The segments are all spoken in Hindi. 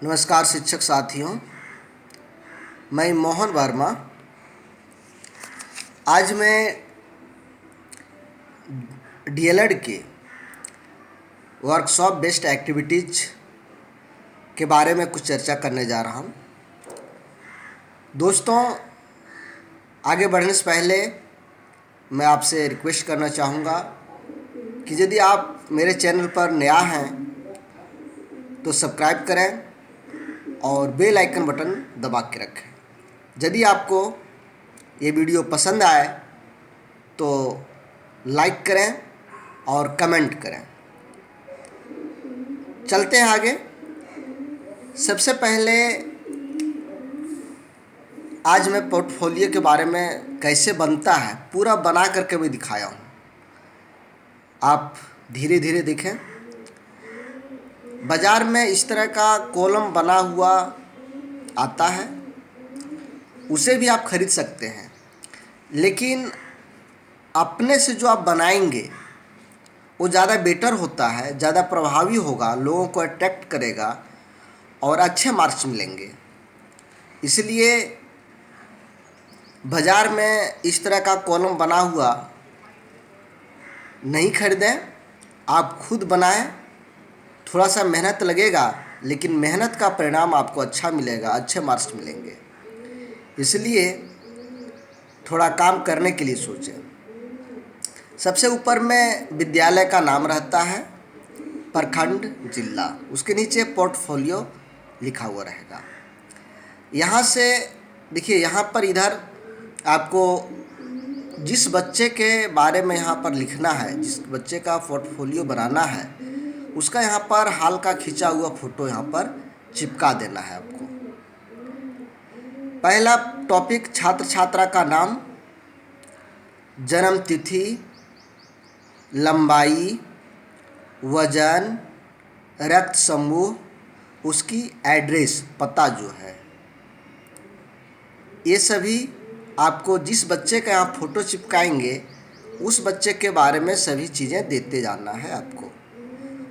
नमस्कार शिक्षक साथियों, मैं मोहन वर्मा। आज मैं डीएलएड के वर्कशॉप बेस्ड एक्टिविटीज़ के बारे में कुछ चर्चा करने जा रहा हूँ। दोस्तों, आगे बढ़ने से पहले मैं आपसे रिक्वेस्ट करना चाहूँगा कि यदि आप मेरे चैनल पर नया हैं तो सब्सक्राइब करें और बेल आइकन बटन दबा के रखें। यदि आपको ये वीडियो पसंद आए तो लाइक करें और कमेंट करें। चलते हैं आगे। सबसे पहले आज मैं पोर्टफोलियो के बारे में कैसे बनता है पूरा बना करके मैं दिखाया हूँ। आप धीरे धीरे देखें। बाज़ार में इस तरह का कॉलम बना हुआ आता है, उसे भी आप खरीद सकते हैं, लेकिन अपने से जो आप बनाएंगे वो ज़्यादा बेटर होता है, ज़्यादा प्रभावी होगा, लोगों को अट्रैक्ट करेगा और अच्छे मार्क्स मिलेंगे। इसलिए बाज़ार में इस तरह का कॉलम बना हुआ नहीं खरीदें, आप खुद बनाएं। थोड़ा सा मेहनत लगेगा, लेकिन मेहनत का परिणाम आपको अच्छा मिलेगा, अच्छे मार्क्स मिलेंगे। इसलिए थोड़ा काम करने के लिए सोचें। सबसे ऊपर में विद्यालय का नाम रहता है, प्रखंड, जिला, उसके नीचे पोर्टफोलियो लिखा हुआ रहेगा। यहाँ से देखिए, यहाँ पर इधर आपको जिस बच्चे के बारे में यहाँ पर लिखना है, जिस बच्चे का पोर्टफोलियो बनाना है, उसका यहाँ पर हाल का खींचा हुआ फ़ोटो यहाँ पर चिपका देना है आपको। पहला टॉपिक छात्र छात्रा का नाम, जन्म तिथि, लंबाई, वजन, रक्त समूह, उसकी एड्रेस, पता जो है, ये सभी आपको जिस बच्चे का यहाँ फ़ोटो चिपकाएंगे उस बच्चे के बारे में सभी चीज़ें देते जाना है आपको।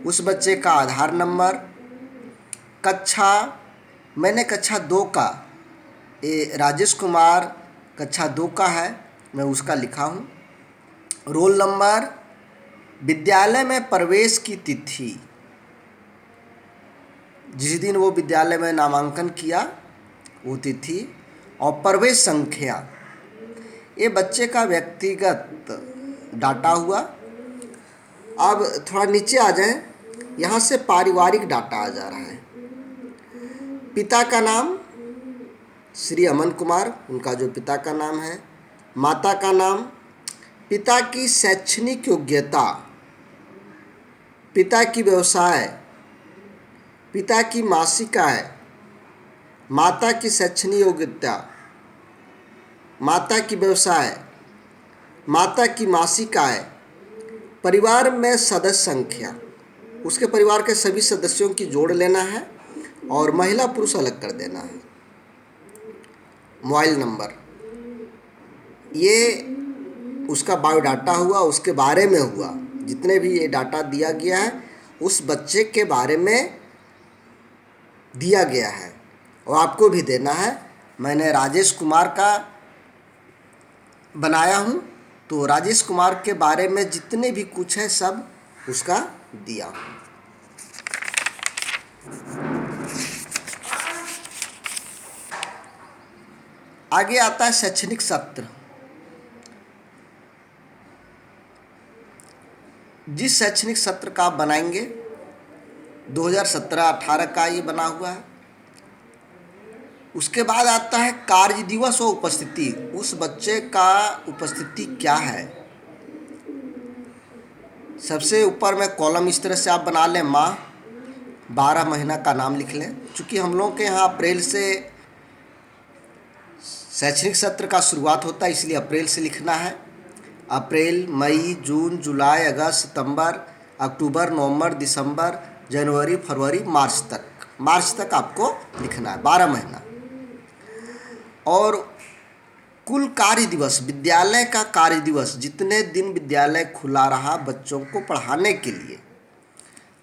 उस बच्चे का आधार नंबर, कक्षा, मैंने कक्षा 2 का, ये राजेश कुमार कक्षा 2 का है, मैं उसका लिखा हूँ। रोल नंबर, विद्यालय में प्रवेश की तिथि, जिस दिन वो विद्यालय में नामांकन किया वो तिथि, और प्रवेश संख्या, ये बच्चे का व्यक्तिगत डाटा हुआ। अब थोड़ा नीचे आ जाएं, यहाँ से पारिवारिक डाटा आ जा रहा है। पिता का नाम श्री अमन कुमार, उनका जो पिता का नाम है। माता का नाम, पिता की शैक्षणिक योग्यता, पिता की व्यवसाय, पिता की मासिक आय, माता की शैक्षणिक योग्यता, माता की व्यवसाय, माता की मासिक आय, परिवार में सदस्य संख्या, उसके परिवार के सभी सदस्यों की जोड़ लेना है और महिला पुरुष अलग कर देना है। मोबाइल नंबर, ये उसका बायोडाटा हुआ, उसके बारे में हुआ। जितने भी ये डाटा दिया गया है उस बच्चे के बारे में दिया गया है और आपको भी देना है। मैंने राजेश कुमार का बनाया हूँ, तो राजेश कुमार के बारे में जितने भी कुछ है सब उसका दिया हूँ। आगे आता है शैक्षणिक सत्र। जिस शैक्षणिक सत्र का आप बनाएंगे, 2017-18 का ये बना हुआ है। उसके बाद आता है कार्य दिवस और उपस्थिति, उस बच्चे का उपस्थिति क्या है। सबसे ऊपर में कॉलम इस तरह से आप बना लें, माह, 12 महीना का नाम लिख लें। चूँकि हम लोगों के यहाँ अप्रैल से शैक्षणिक सत्र का शुरुआत होता है, इसलिए अप्रैल से लिखना है। अप्रैल, मई, जून, जुलाई, अगस्त, सितंबर, अक्टूबर, नवंबर, दिसंबर, जनवरी, फरवरी, मार्च तक आपको लिखना है, 12 महीना। और कुल कार्य दिवस, विद्यालय का कार्य दिवस, जितने दिन विद्यालय खुला रहा बच्चों को पढ़ाने के लिए।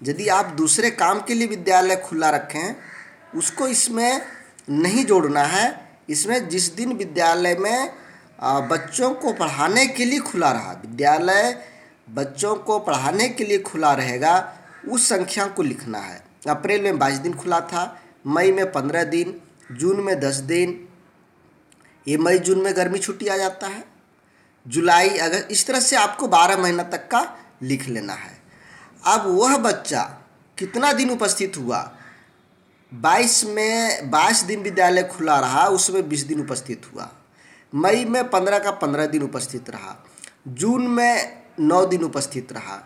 यदि आप दूसरे काम के लिए विद्यालय खुला रखें उसको इसमें नहीं जोड़ना है। इसमें जिस दिन विद्यालय में बच्चों को पढ़ाने के लिए खुला रहा, विद्यालय बच्चों को पढ़ाने के लिए खुला रहेगा, उस संख्या को लिखना है। अप्रैल में 22 दिन खुला था, मई में 15 दिन, जून में 10 दिन, ये मई जून में गर्मी छुट्टी आ जाता है, जुलाई अगस्त, इस तरह से आपको 12 महीना तक का लिख लेना है। अब वह बच्चा कितना दिन उपस्थित हुआ, 22 दिन विद्यालय खुला रहा, उसमें 20 दिन उपस्थित हुआ, मई में 15 का 15 दिन उपस्थित रहा, जून में 9 दिन उपस्थित रहा,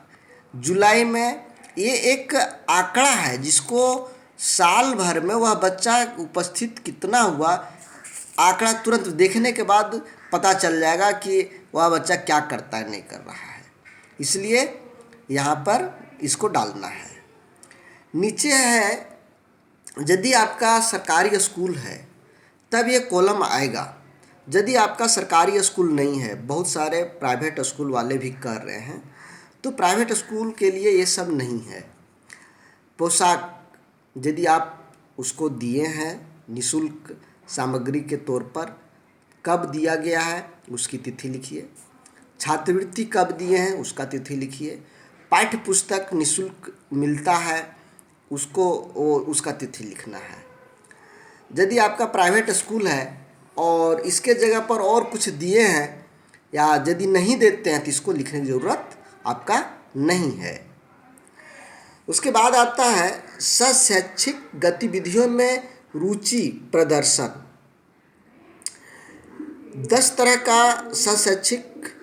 जुलाई में, ये एक आंकड़ा है जिसको साल भर में वह बच्चा उपस्थित कितना हुआ, आंकड़ा तुरंत देखने के बाद पता चल जाएगा कि वह बच्चा क्या करता है, नहीं कर रहा है। इसलिए यहाँ पर इसको डालना है। नीचे है, यदि आपका सरकारी स्कूल है तब ये कॉलम आएगा। यदि आपका सरकारी स्कूल नहीं है, बहुत सारे प्राइवेट स्कूल वाले भी कर रहे हैं, तो प्राइवेट स्कूल के लिए ये सब नहीं है। पोशाक यदि आप उसको दिए हैं निःशुल्क सामग्री के तौर पर, कब दिया गया है उसकी तिथि लिखिए, छात्रवृत्ति कब दिए हैं उसका तिथि लिखिए, पाठ्य पुस्तक निःशुल्क मिलता है उसका तिथि लिखना है। यदि आपका प्राइवेट स्कूल है और इसके जगह पर और कुछ दिए हैं या यदि नहीं देते हैं तो इसको लिखने की ज़रूरत आपका नहीं है। उसके बाद आता है शैक्षिक गतिविधियों में रुचि प्रदर्शन। 10 तरह का शैक्षिक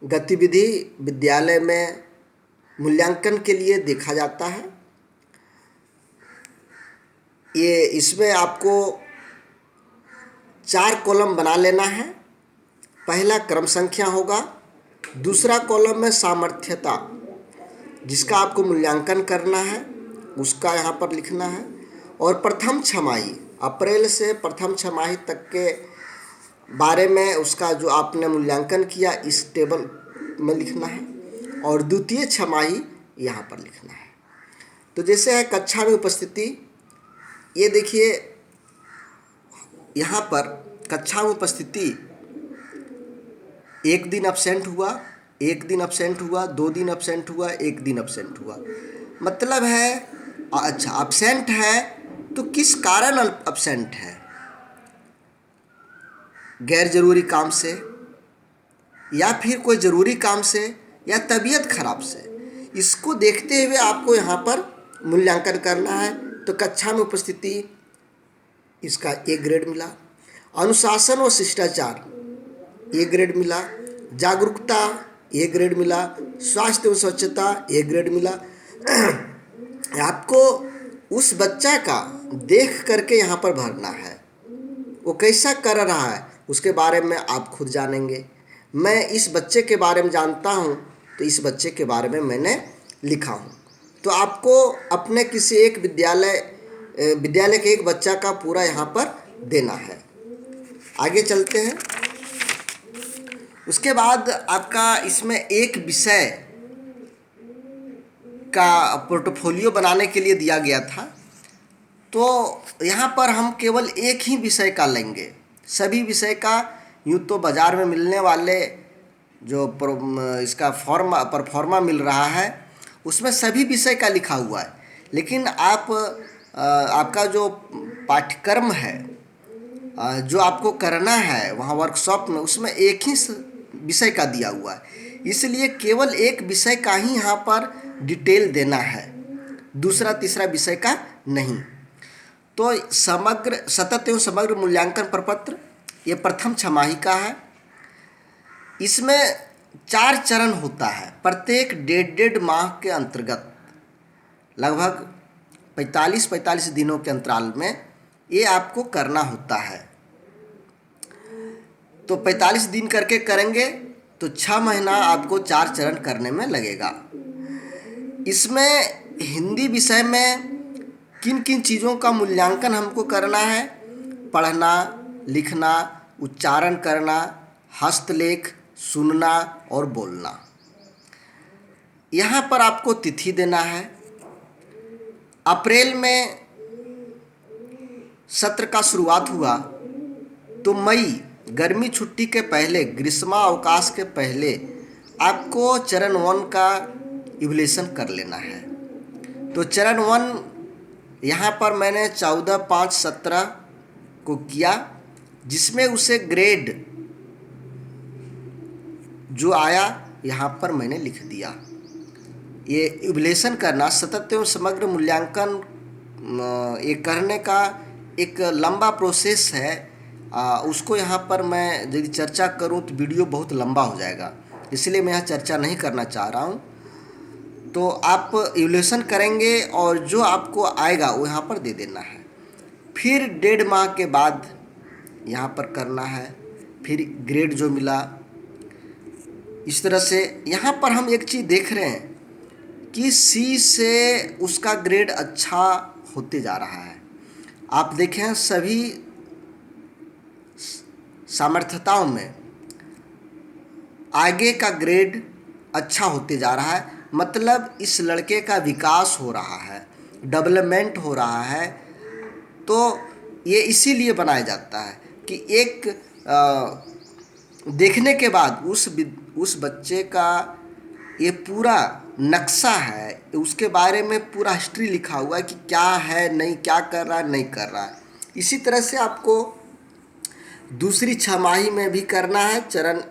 गतिविधि विद्यालय में मूल्यांकन के लिए देखा जाता है। ये इसमें आपको 4 कॉलम बना लेना है। पहला क्रम संख्या होगा, दूसरा कॉलम में सामर्थ्यता, जिसका आपको मूल्यांकन करना है उसका यहाँ पर लिखना है, और प्रथम छमाही, अप्रैल से प्रथम छमाही तक के बारे में उसका जो आपने मूल्यांकन किया इस टेबल में लिखना है, और द्वितीय छमाही यहाँ पर लिखना है। तो जैसे है कक्षा में उपस्थिति, ये देखिए यहाँ पर कक्षा में उपस्थिति 1 दिन अब्सेंट हुआ, 1 दिन अब्सेंट हुआ, 2 दिन अब्सेंट हुआ, 1 दिन अब्सेंट हुआ। मतलब है, अच्छा अब्सेंट है तो किस कारण अब्सेंट है, गैर जरूरी काम से या फिर कोई ज़रूरी काम से या तबीयत खराब से, इसको देखते हुए आपको यहाँ पर मूल्यांकन करना है। तो कक्षा में उपस्थिति इसका A ग्रेड मिला, अनुशासन व शिष्टाचार A ग्रेड मिला, जागरूकता A ग्रेड मिला, स्वास्थ्य व स्वच्छता A ग्रेड मिला। आपको उस बच्चा का देख करके यहाँ पर भरना है, वो कैसा कर रहा है उसके बारे में आप खुद जानेंगे। मैं इस बच्चे के बारे में जानता हूँ तो इस बच्चे के बारे में मैंने लिखा हूँ। तो आपको अपने किसी एक विद्यालय के एक बच्चा का पूरा यहाँ पर देना है। आगे चलते हैं। उसके बाद आपका इसमें एक विषय का पोर्टफोलियो बनाने के लिए दिया गया था, तो यहाँ पर हम केवल एक ही विषय का लेंगे। सभी विषय का यूँ तो बाज़ार में मिलने वाले जो इसका परफॉर्मा मिल रहा है उसमें सभी विषय का लिखा हुआ है, लेकिन आपका जो पाठ्यक्रम है जो आपको करना है वहाँ वर्कशॉप में, उसमें एक ही विषय का दिया हुआ है, इसलिए केवल एक विषय का ही यहाँ पर डिटेल देना है, दूसरा तीसरा विषय का नहीं। तो सतत एवं समग्र मूल्यांकन प्रपत्र ये प्रथम छमाही का है। इसमें 4 चरण होता है, प्रत्येक 1.5 माह के अंतर्गत लगभग 45 दिनों के अंतराल में ये आपको करना होता है। तो 45 दिन करके करेंगे तो 6 महीना आपको 4 चरण करने में लगेगा। इसमें हिंदी विषय में किन किन चीज़ों का मूल्यांकन हमको करना है, पढ़ना, लिखना, उच्चारण करना, हस्तलेख, सुनना और बोलना। यहाँ पर आपको तिथि देना है। अप्रैल में सत्र का शुरुआत हुआ तो मई गर्मी छुट्टी के पहले, ग्रीष्मावकाश के पहले आपको चरण 1 का इवैल्यूएशन कर लेना है। तो चरण 1 यहाँ पर मैंने 14/5/17 को किया, जिसमें उसे ग्रेड जो आया यहाँ पर मैंने लिख दिया। ये इवैल्यूएशन करना, सतत एवं समग्र मूल्यांकन ये करने का एक लंबा प्रोसेस है। उसको यहाँ पर मैं यदि चर्चा करूँ तो वीडियो बहुत लंबा हो जाएगा, इसलिए मैं यहाँ चर्चा नहीं करना चाह रहा हूँ। तो आप इवैल्यूएशन करेंगे और जो आपको आएगा वो यहाँ पर दे देना है। फिर 1.5 माह के बाद यहाँ पर करना है, फिर ग्रेड जो मिला। इस तरह से यहाँ पर हम एक चीज़ देख रहे हैं कि सी से उसका ग्रेड अच्छा होते जा रहा है। आप देखें सभी सामर्थ्यताओं में आगे का ग्रेड अच्छा होते जा रहा है, मतलब इस लड़के का विकास हो रहा है, डेवलपमेंट हो रहा है। तो ये इसीलिए बनाया जाता है कि एक देखने के बाद उस बच्चे का ये पूरा नक्शा है, उसके बारे में पूरा हिस्ट्री लिखा हुआ है कि क्या है, नहीं क्या कर रहा है, नहीं कर रहा है। इसी तरह से आपको दूसरी छमाही में भी करना है चरण।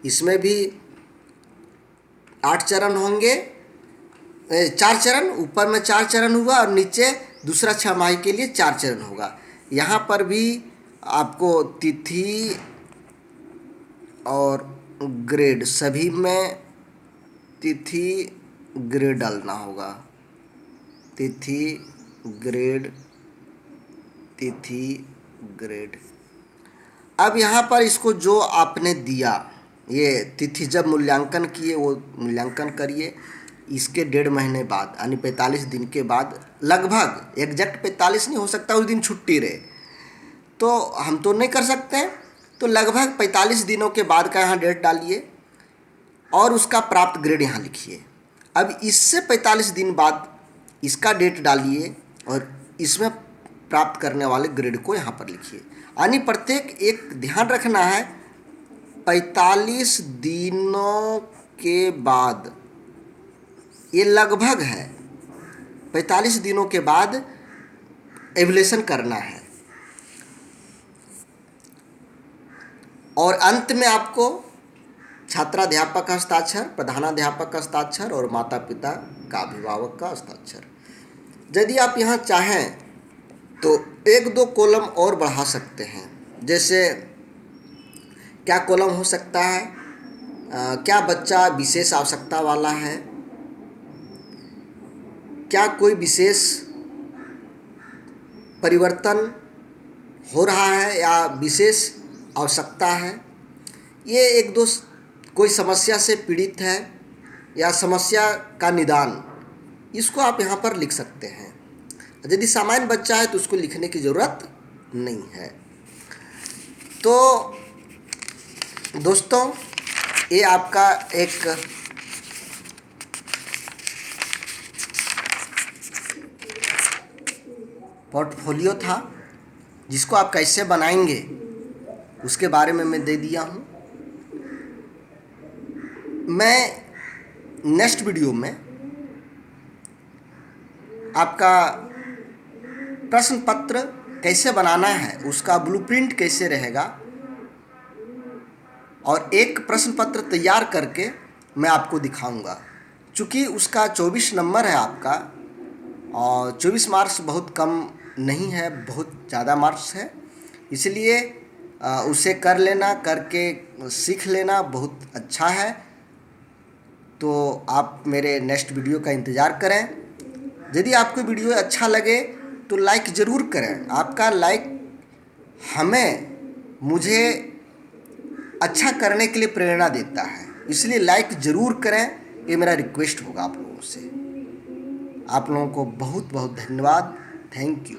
इसमें भी 8 चरण होंगे, 4 चरण, ऊपर में 4 चरण हुआ और नीचे दूसरा छमाही के लिए 4 चरण होगा। यहाँ पर भी आपको तिथि और ग्रेड सभी में तिथि ग्रेड डालना होगा। तिथि ग्रेड, तिथि ग्रेड। अब यहाँ पर इसको जो आपने दिया, ये तिथि जब मूल्यांकन किए वो मूल्यांकन करिए। इसके 1.5 महीने बाद यानी 45 दिन के बाद, लगभग एग्जैक्ट 45 नहीं हो सकता, उस दिन छुट्टी रहे तो हम तो नहीं कर सकते हैं। तो लगभग 45 दिनों के बाद का यहाँ डेट डालिए और उसका प्राप्त ग्रेड यहाँ लिखिए। अब इससे 45 दिन बाद इसका डेट डालिए और इसमें प्राप्त करने वाले ग्रेड को यहाँ पर लिखिए। यानी प्रत्येक, एक ध्यान रखना है, 45 दिनों के बाद, ये लगभग है, 45 दिनों के बाद इवैल्यूएशन करना है। और अंत में आपको छात्राध्यापक का हस्ताक्षर, प्रधानाध्यापक का हस्ताक्षर और माता पिता का, अभिभावक का हस्ताक्षर। यदि आप यहाँ चाहें तो 1-2 कॉलम और बढ़ा सकते हैं। जैसे क्या कॉलम हो सकता है, क्या बच्चा विशेष आवश्यकता वाला है, क्या कोई विशेष परिवर्तन हो रहा है या विशेष आवश्यकता है, ये 1-2 कोई समस्या से पीड़ित है या समस्या का निदान, इसको आप यहाँ पर लिख सकते हैं। यदि सामान्य बच्चा है तो उसको लिखने की ज़रूरत नहीं है। तो दोस्तों, ये आपका एक पोर्टफोलियो था, जिसको आप कैसे बनाएंगे उसके बारे में मैं दे दिया हूँ। मैं नेक्स्ट वीडियो में आपका प्रश्न पत्र कैसे बनाना है, उसका ब्लूप्रिंट कैसे रहेगा, और एक प्रश्न पत्र तैयार करके मैं आपको दिखाऊंगा। चूँकि उसका 24 नंबर है आपका, और 24 मार्क्स बहुत कम नहीं है, बहुत ज़्यादा मार्क्स है, इसलिए उसे कर लेना, करके सीख लेना बहुत अच्छा है। तो आप मेरे नेक्स्ट वीडियो का इंतज़ार करें। यदि आपको वीडियो अच्छा लगे तो लाइक ज़रूर करें। आपका लाइक मुझे अच्छा करने के लिए प्रेरणा देता है, इसलिए लाइक ज़रूर करें, ये मेरा रिक्वेस्ट होगा आप लोगों से। आप लोगों को बहुत बहुत धन्यवाद। Thank you.